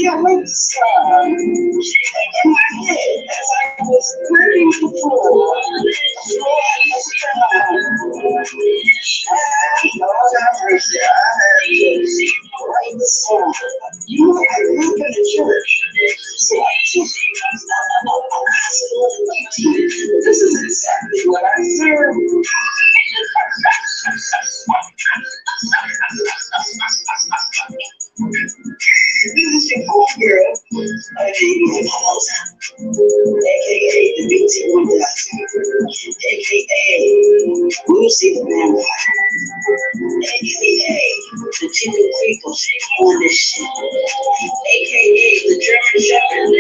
See, I went to slide in my head as I was learning the floor. Lord have mercy, I had to write the song. You know, I grew up in the church. So I teach. This is exactly what I serve. This is your cool girl, baby house, aka the BT1 Doctor, aka Lucy the Vampire, aka the Chicken Creepers on this shit, aka the German Shepherd.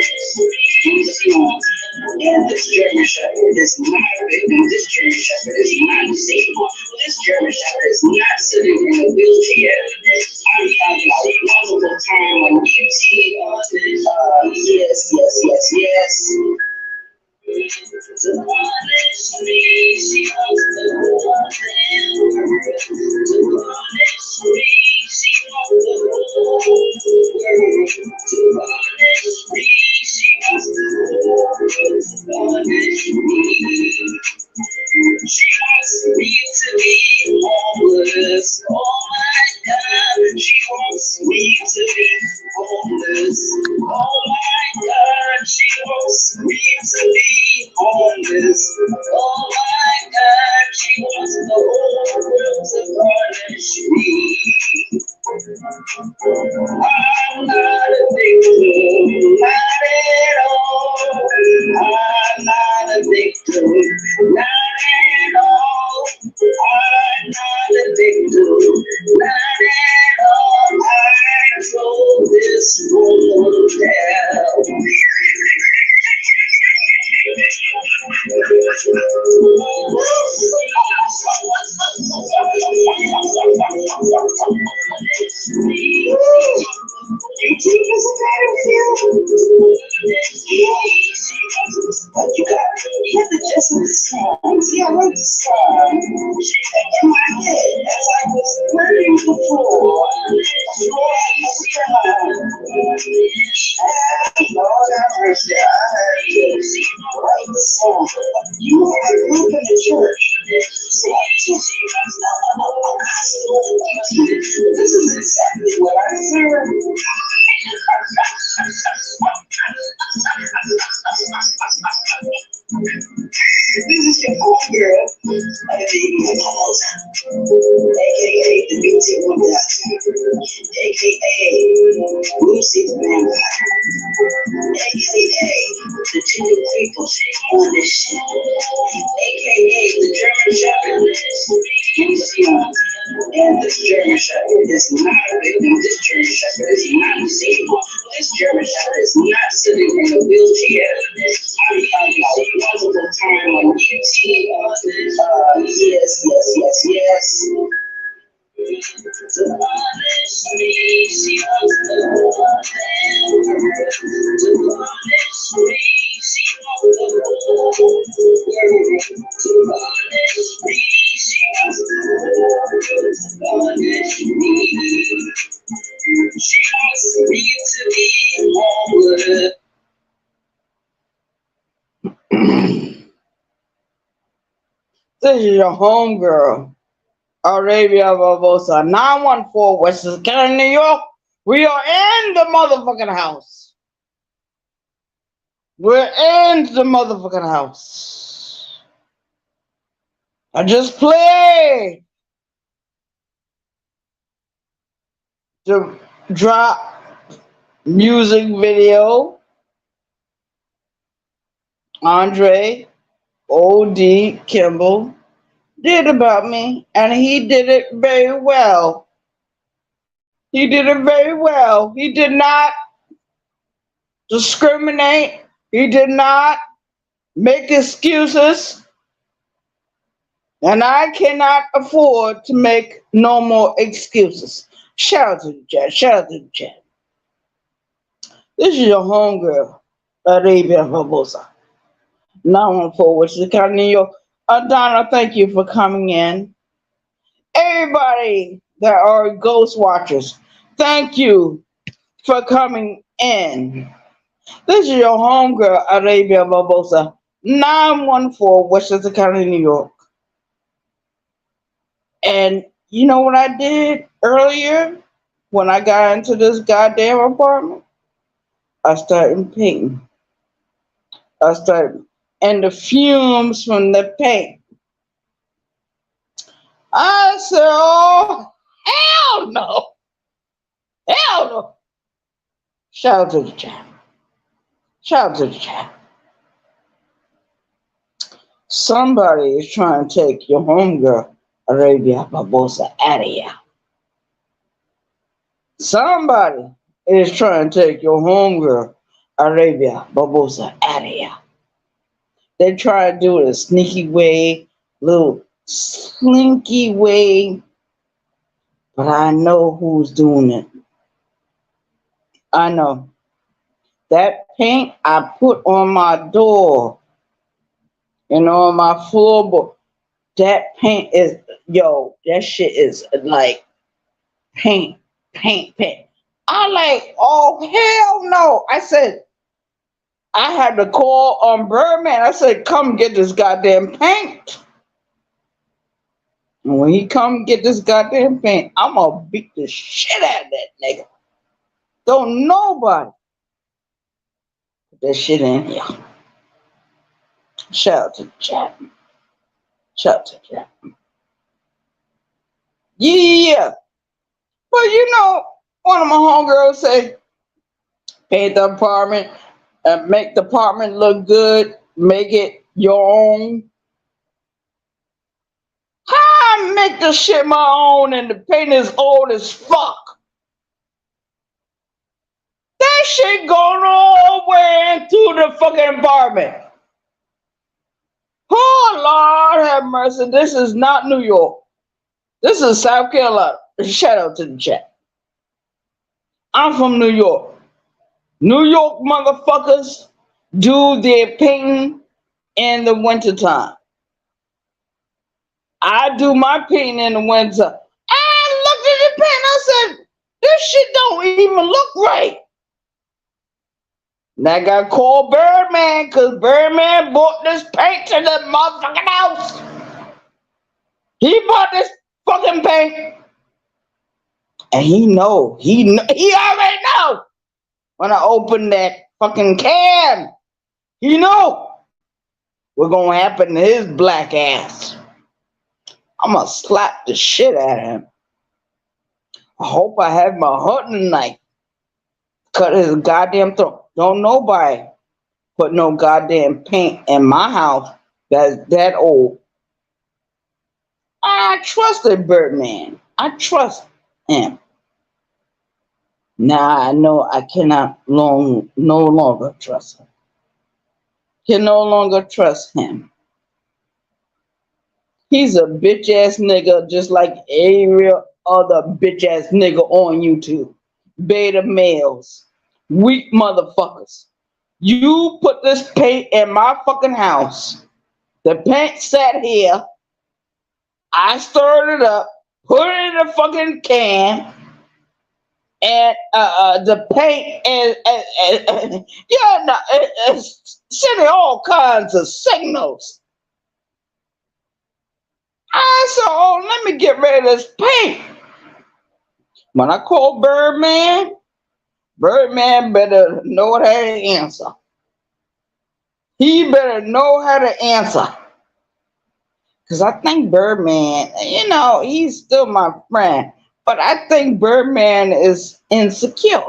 And this German Shepherd is not a victim. This German Shepherd is not disabled. This German Shepherd is not sitting in a wheelchair. I'm talking about multiple time on YouTube. Yes. To punish me, she wants the whole thing. To punish me, she wants the whole world. To punish me, she wants the whole world. To punish me. She wants me to be homeless. Oh my God, she wants me to be homeless. Oh my God, she wants me to be homeless. Oh my God, she wants the whole world to punish me. I'm not a victim, not at all. I'm not a victim, not at all. I'm not a victim, not at all. I control this world down. But you got the gist of the song. See, I wrote the song in my head as I was learning the floor. Lord have mercy, I had to write the song. You know, I grew up in the church. So I teach. This is exactly what I serve. This is your cool girl, baby house, aka the BT1 Doctor, aka Lucy the Vampire, aka the Chicken Creepers on this shit, aka the German Shepherd. And this German Shepherd is not a victim. This German Shepherd is not disabled. This German Shepherd is not sitting in a wheelchair. I'm talking about multiple time on YouTube. Yes. To punish me, she wants the whole thing. To punish me, she wants the whole world. To punish me, she wants the whole world. To punish me. She wants me to be homeless. This is your homegirl, Arabia Barbosa, 914 Western County, New York. We are in the motherfucking house. We're in the motherfucking house. I just played the drop music video. Andre O.D. Kimball did about me, and he did it very well. He did it very well. He did not discriminate. He did not make excuses. And I cannot afford to make no more excuses. Shout out to the chat. Shout out to the chat. This is your homegirl, Arabia Barbosa. 914 Western County, New York. Donna, thank you for coming in. Everybody that are ghost watchers, thank you for coming in. This is your homegirl, Arabia Barbosa, 914 Westchester County, New York. And you know what I did earlier when I got into this goddamn apartment? I started painting. I started, and the fumes from the paint. I said, oh, hell no. Hell no. Shout out to the chat. Shout out to the chat. Somebody is trying to take your homegirl, Arabia Barbosa, out of here. Somebody is trying to take your homegirl, Arabia Barbosa, out of here. They try to do it a sneaky way, little slinky way, but I know who's doing it. I know. That paint I put on my door and on my floorboard, that paint is, yo, that shit is like paint. I like, oh, hell no. I said, I had to call on Birdman. I said, come get this goddamn paint. And when he come get this goddamn paint, I'm gonna beat the shit out of that nigga. Don't nobody put that shit in here. Shout out to the chat. Shout out to the chat. Yeah. But you know, one of my homegirls say, paint the apartment, make the apartment look good, make it your own. How I make the shit my own and the paint is old as fuck? That shit going all the way into the fucking apartment. Oh, Lord have mercy. This is not New York. This is South Carolina. Shout out to the chat. I'm from New York. New York motherfuckers do their painting in the wintertime. I do my painting in the winter. I looked at the paint. I said, this shit don't even look right. And I got called Birdman because Birdman bought this paint to the motherfucking house. He bought this fucking paint. And he already know. When I open that fucking can, he know what's gonna happen to his black ass. I'm gonna slap the shit out of him. I hope I have my hunting knife. Cut his goddamn throat. Don't nobody put no goddamn paint in my house that's that old. I trusted Birdman. I trust him. Now I know I cannot no longer trust him. Can no longer trust him. He's a bitch ass nigga just like every other bitch ass nigga on YouTube. Beta males. Weak motherfuckers. You put this paint in my fucking house. The paint sat here. I stirred it up, put it in the fucking can, and the paint is it's sending all kinds of signals. I said, oh, let me get rid of this paint. When I called Birdman better know how to answer. He better know how to answer. Because I think Birdman, he's still my friend. But I think Birdman is insecure.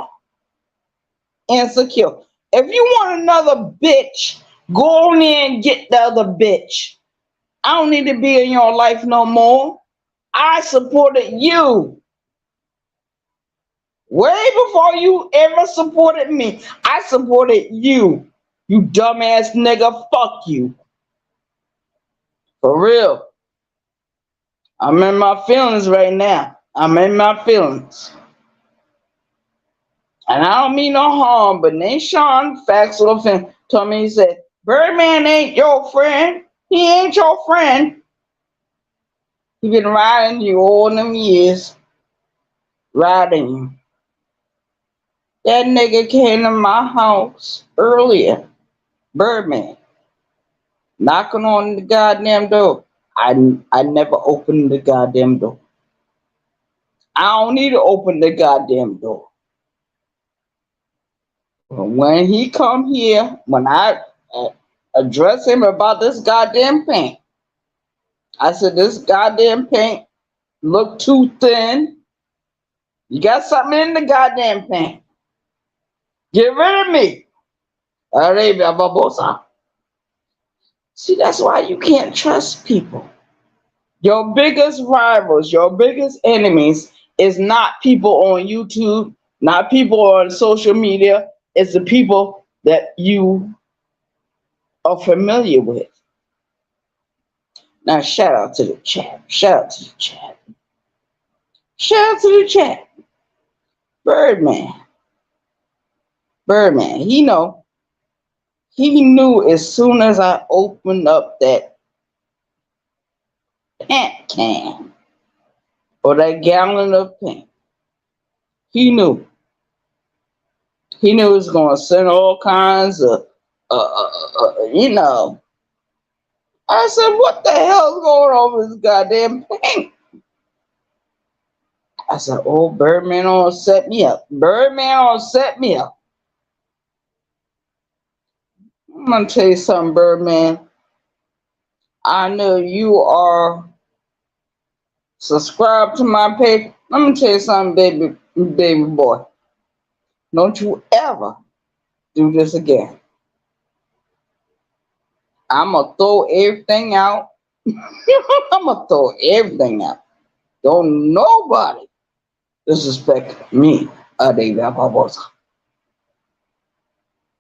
Insecure. If you want another bitch, go on in and get the other bitch. I don't need to be in your life no more. I supported you. Way before you ever supported me, I supported you. You dumbass nigga, fuck you. For real. I'm in my feelings right now. I'm in my feelings. And I don't mean no harm, but Nashawn Faxel told me, he said, Birdman ain't your friend. He ain't your friend. He been riding you all them years. Riding you. That nigga came to my house earlier, Birdman, knocking on the goddamn door. I never opened the goddamn door. I don't need to open the goddamn door. When he come here, when I address him about this goddamn paint, I said this goddamn paint look too thin. You got something in the goddamn paint. Get rid of me. Arabia Babosa. See, that's why you can't trust people. Your biggest rivals, your biggest enemies is not people on YouTube, not people on social media. It's the people that you are familiar with. Now, shout out to the chat. Shout out to the chat. Shout out to the chat. Birdman. Birdman. He knew as soon as I opened up that paint can or that gallon of paint, he knew. He knew it was going to send all kinds of, you know. I said, what the hell's going on with this goddamn paint? I said, oh, Birdman on set me up. Birdman on set me up. I'm going to tell you something, Birdman. I know you are subscribed to my page. Let me tell you something, baby boy. Don't you ever do this again. I'm going to throw everything out. I'm going to throw everything out. Don't nobody disrespect me, Adega Barbosa.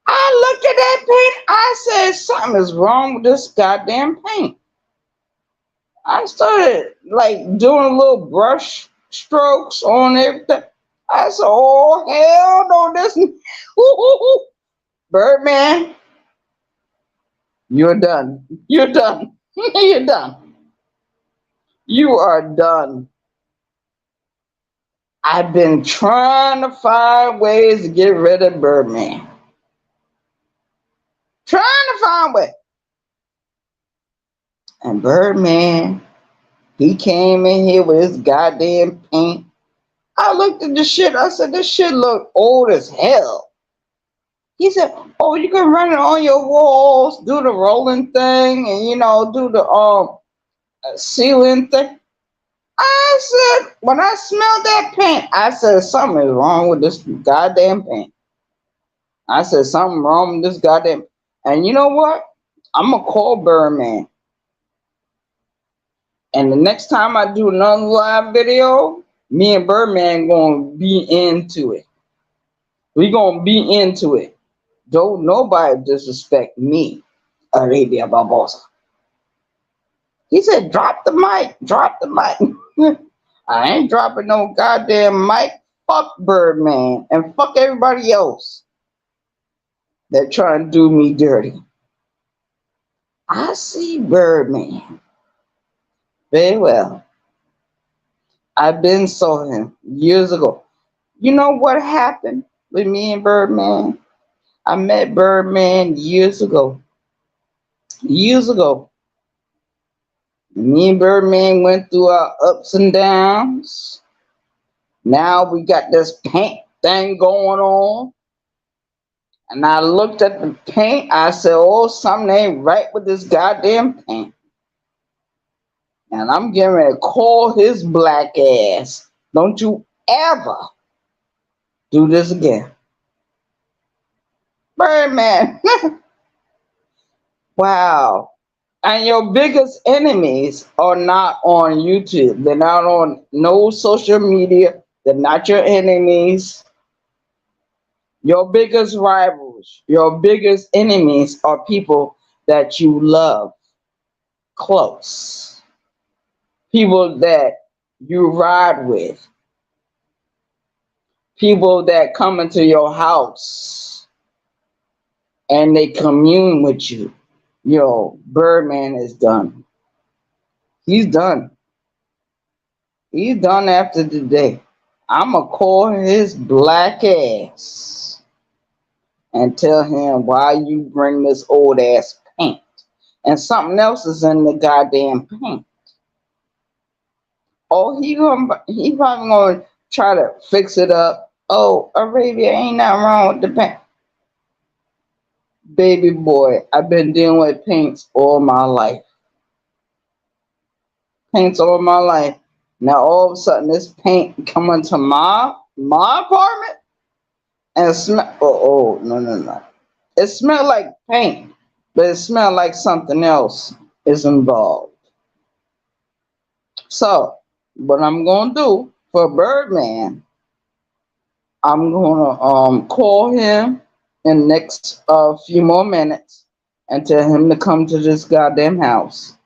I looked at that paint. I said, something is wrong with this goddamn paint. I started like doing little brush strokes on everything. I said, oh, hell no, this. Birdman, you're done. You're done. You're done. You are done. I've been trying to find ways to get rid of Birdman. Trying to find ways. And Birdman, he came in here with his goddamn paint. I looked at the shit. I said, this shit look old as hell. He said, oh, you can run it on your walls, do the rolling thing, and, you know, do the ceiling thing. I said, when I smelled that paint, I said, something is wrong with this goddamn paint. I said, something wrong with this goddamn. And you know what? I'm going to call Birdman. And the next time I do another live video, me and Birdman going to be into it. We going to be into it. Don't nobody disrespect me, Arabia Barbosa. He said, drop the mic, drop the mic. I ain't dropping no goddamn mic. Fuck Birdman and fuck everybody else that trying to do me dirty. I see Birdman very well. I've been saw him years ago. You know what happened with me and Birdman? I met Birdman years ago. Years ago. Me and Birdman went through our ups and downs. Now we got this paint thing going on. And I looked at the paint. I said, oh, something ain't right with this goddamn paint. And I'm getting ready to call his black ass. Don't you ever do this again. Birdman. Wow. And your biggest enemies are not on YouTube. They're not on no social media. They're not your enemies. Your biggest rivals, your biggest enemies are people that you love close. People that you ride with. People that come into your house and they commune with you. Yo, Birdman is done. He's done. He's done after today. I'ma call his black ass and tell him why you bring this old ass paint. And something else is in the goddamn paint. Oh, he probably gonna try to fix it up. Oh, Arabia, ain't nothing wrong with the paint. Baby boy, I've been dealing with paints all my life. Paints all my life. Now all of a sudden this paint come into my apartment and smell. Oh, no, no, no. It smelled like paint, but it smelled like something else is involved. So what I'm gonna do for Birdman, I'm gonna call him in the next few more minutes and tell him to come to this goddamn house.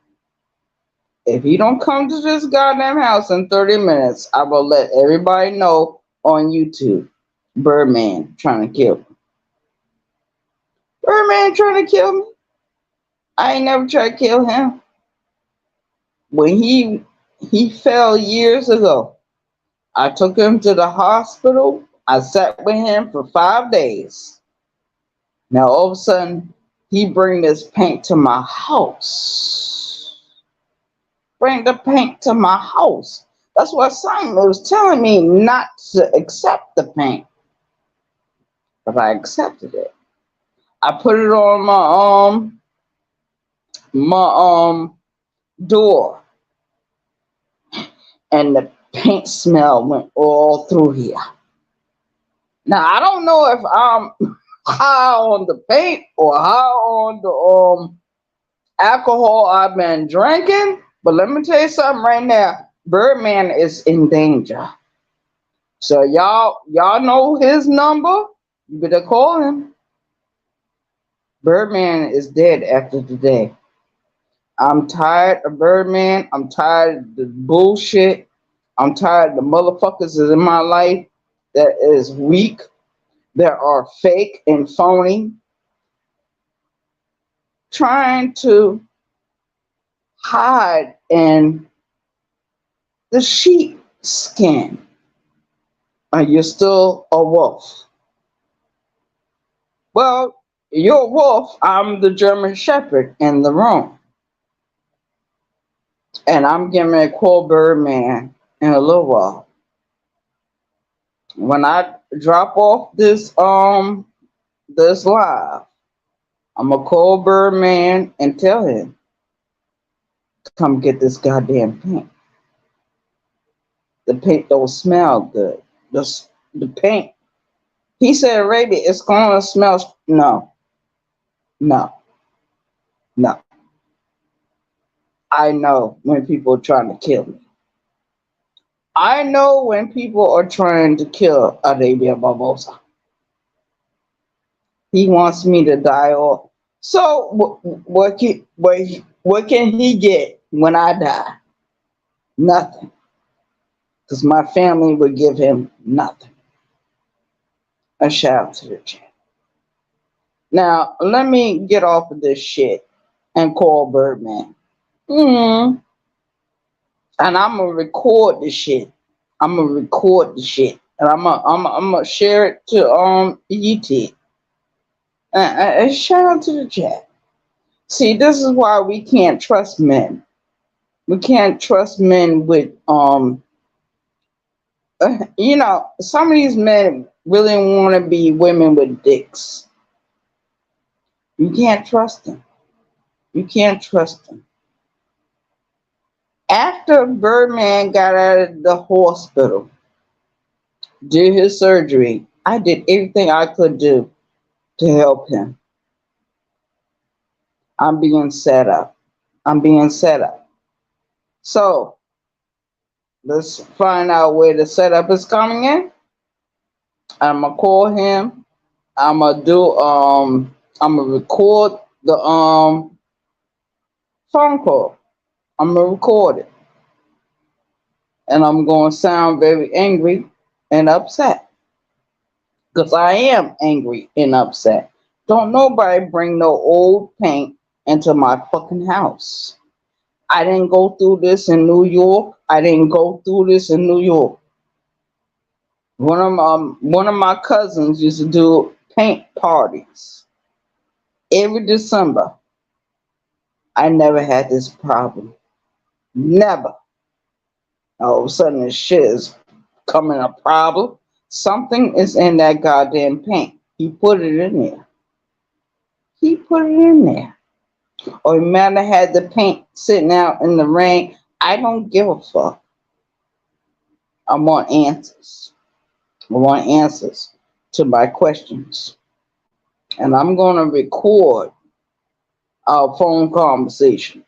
If he don't come to this goddamn house in 30 minutes, I will let everybody know on YouTube. Birdman trying to kill me. Birdman trying to kill me. I ain't never tried to kill him. When he fell years ago, I took him to the hospital. I sat with him for 5 days. Now all of a sudden, he bring this paint to my house. Bring the paint to my house. That's what Simon was telling me not to accept the paint, but I accepted it. I put it on my door, and the paint smell went all through here. Now I don't know if I'm high on the paint or high on the alcohol I've been drinking, but let me tell you something right now. Birdman is in danger. So y'all know his number. You better call him. Birdman is dead after today. I'm tired of Birdman. I'm tired of the bullshit. I'm tired of the motherfuckers in my life that is weak, that are fake and phony, trying to hide in the sheep skin. You're still a wolf. Well, you're a wolf. I'm the German Shepherd in the room. And I'm getting ready to call Birdman in a little while. When I drop off this live, I'm gonna call Birdman and tell him to come get this goddamn paint. The paint don't smell good. The paint. He said, Arabia, it's gonna smell. No, no, no. I know when people are trying to kill me. I know when people are trying to kill Arabia Barbosa. He wants me to die off. So what can he get when I die? Nothing. Because my family would give him nothing. A shout out to the chat. Now, let me get off of this shit and call Birdman. Mm. And I'm going to record the shit. I'm going to record the shit. And I'm gonna share it to ET. And shout out to the chat. See, this is why we can't trust men. We can't trust men with some of these men really want to be women with dicks. You can't trust them. You can't trust them. After Birdman got out of the hospital, did his surgery, I did everything I could do to help him. I'm being set up. I'm being set up. So let's find out where the setup is coming in. I'm gonna call him. I'm gonna record the phone call. I'm gonna record it. And I'm gonna sound very angry and upset. Because I am angry and upset. Don't nobody bring no old paint into my fucking house. I didn't go through this in New York. I didn't go through this in New York. One of my cousins used to do paint parties every December. I never had this problem. Never. All of a sudden, this shit is coming a problem. Something is in that goddamn paint. He put it in there. He put it in there. Or he might have had the paint sitting out in the rain. I don't give a fuck. I want answers. I want answers to my questions. And I'm going to record our phone conversation.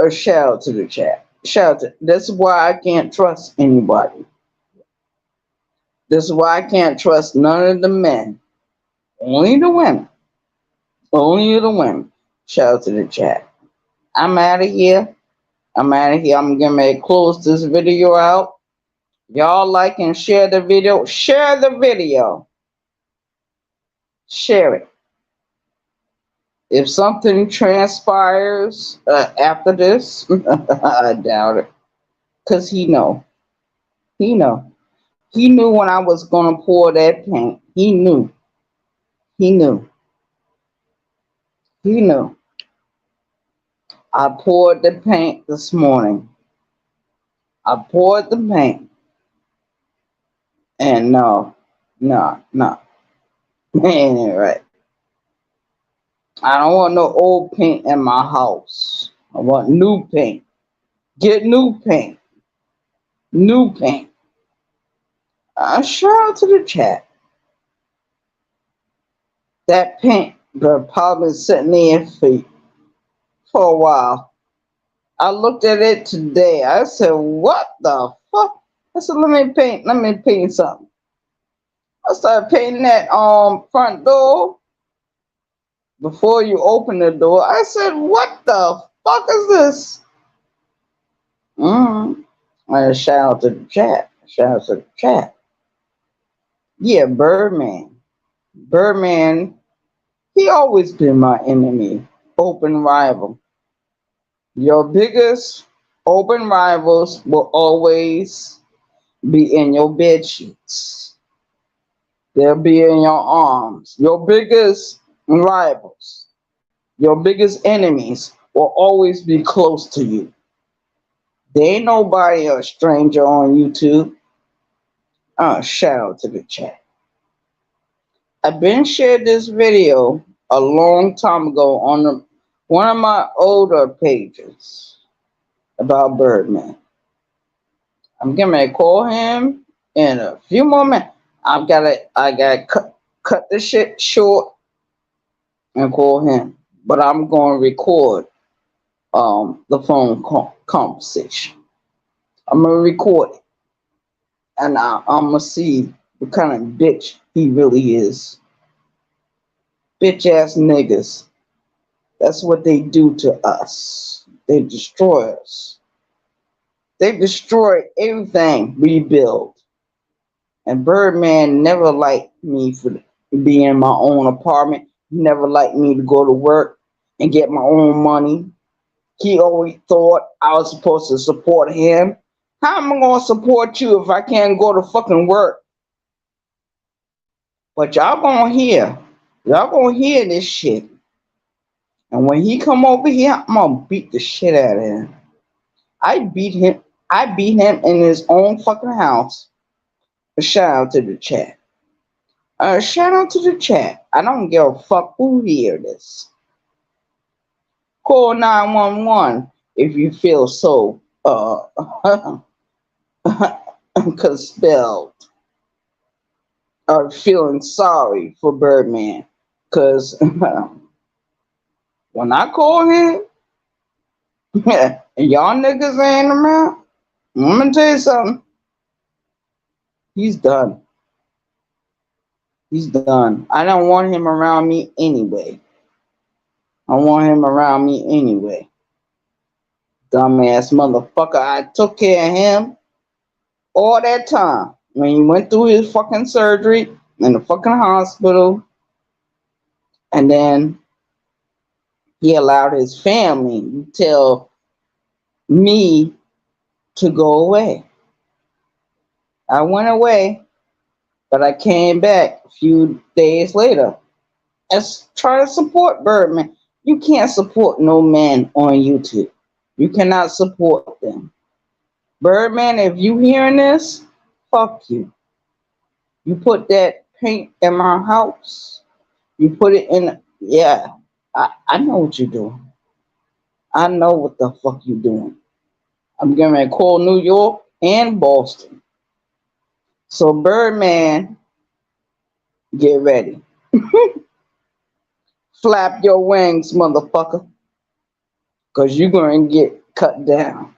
A shout out to the chat. Shout out. This is why I can't trust anybody. This is why I can't trust none of the men. Only the women. Only the women. Shout out to the chat. I'm out of here. I'm getting ready to close this video out. Y'all like and share the video. Share the video. Share it. If something transpires after this, I doubt it. Because he know. He know. He knew when I was going to pour that paint. He knew. He knew. He knew. I poured the paint this morning. I poured the paint. And no. Ain't it right? I don't want no old paint in my house. I want new paint. Get new paint. New paint. Shout out to the chat. That paint been probably sitting there for a while. I looked at it today. I said, what the fuck? I said, let me paint something. I started painting that front door. Before you open the door, I said, what the fuck is this? I shout out to the chat. Shout out to the chat. Yeah, Birdman. Birdman, he always been my enemy. Open rival. Your biggest open rivals will always be in your bed sheets. They'll be in your arms. Your biggest rivals, your biggest enemies will always be close to you. There ain't nobody a stranger on YouTube. Shout out to the chat. I've been shared this video a long time ago on one of my older pages about Birdman. I'm getting ready to call him in a few more minutes. I gotta cut this shit short and call him. But I'm gonna record the phone conversation. I'm gonna record it. And I'm gonna see what kind of bitch he really is. Bitch ass niggas. That's what they do to us. They destroy us. They destroy everything we build. And Birdman never liked me for being in my own apartment. He never liked me to go to work and get my own money. He always thought I was supposed to support him. How am I going to support you if I can't go to fucking work? But y'all going to hear this shit. And when he come over here, I'm going to beat the shit out of him. I beat him in his own fucking house. Shout out to the chat. Shout out to the chat. I don't give a fuck who hear this. Call 911 if you feel so compelled or feeling sorry for Birdman. Because when I call him, and y'all niggas ain't around, I'm gonna tell you something. He's done. He's done. I don't want him around me anyway. Dumbass motherfucker. I took care of him all that time. When he went through his fucking surgery in the fucking hospital. And then he allowed his family to tell me to go away. I went away, but I came back a few days later. Let's try to support Birdman. You can't support no man on YouTube. You cannot support them. Birdman, if you hearing this, fuck you. You put that paint in my house. You put it in. Yeah, I know what you're doing. I know what the fuck you doing. I'm going to call New York and Boston. So Birdman, get ready. Flap your wings, motherfucker, because you're going to get cut down.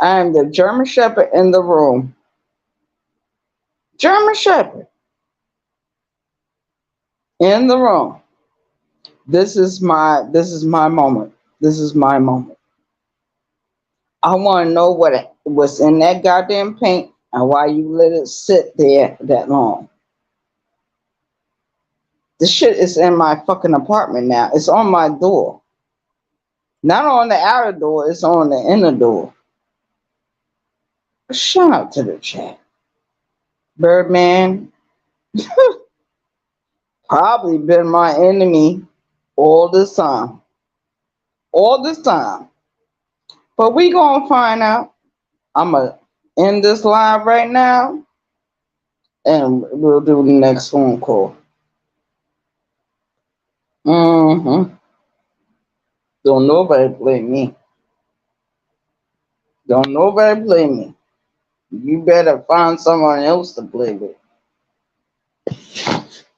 I am the German Shepherd in the room. German Shepherd in the room. This is my moment. This is my moment. I want to know what's in that goddamn paint and why you let it sit there that long. This shit is in my fucking apartment now. It's on my door. Not on the outer door, it's on the inner door. Shout out to the chat. Birdman probably been my enemy all this time. All this time. But we gonna find out. I'm gonna end this live right now and we'll do the next phone call. Mm-hmm. Don't nobody blame me. Don't nobody blame me. You better find someone else to play with.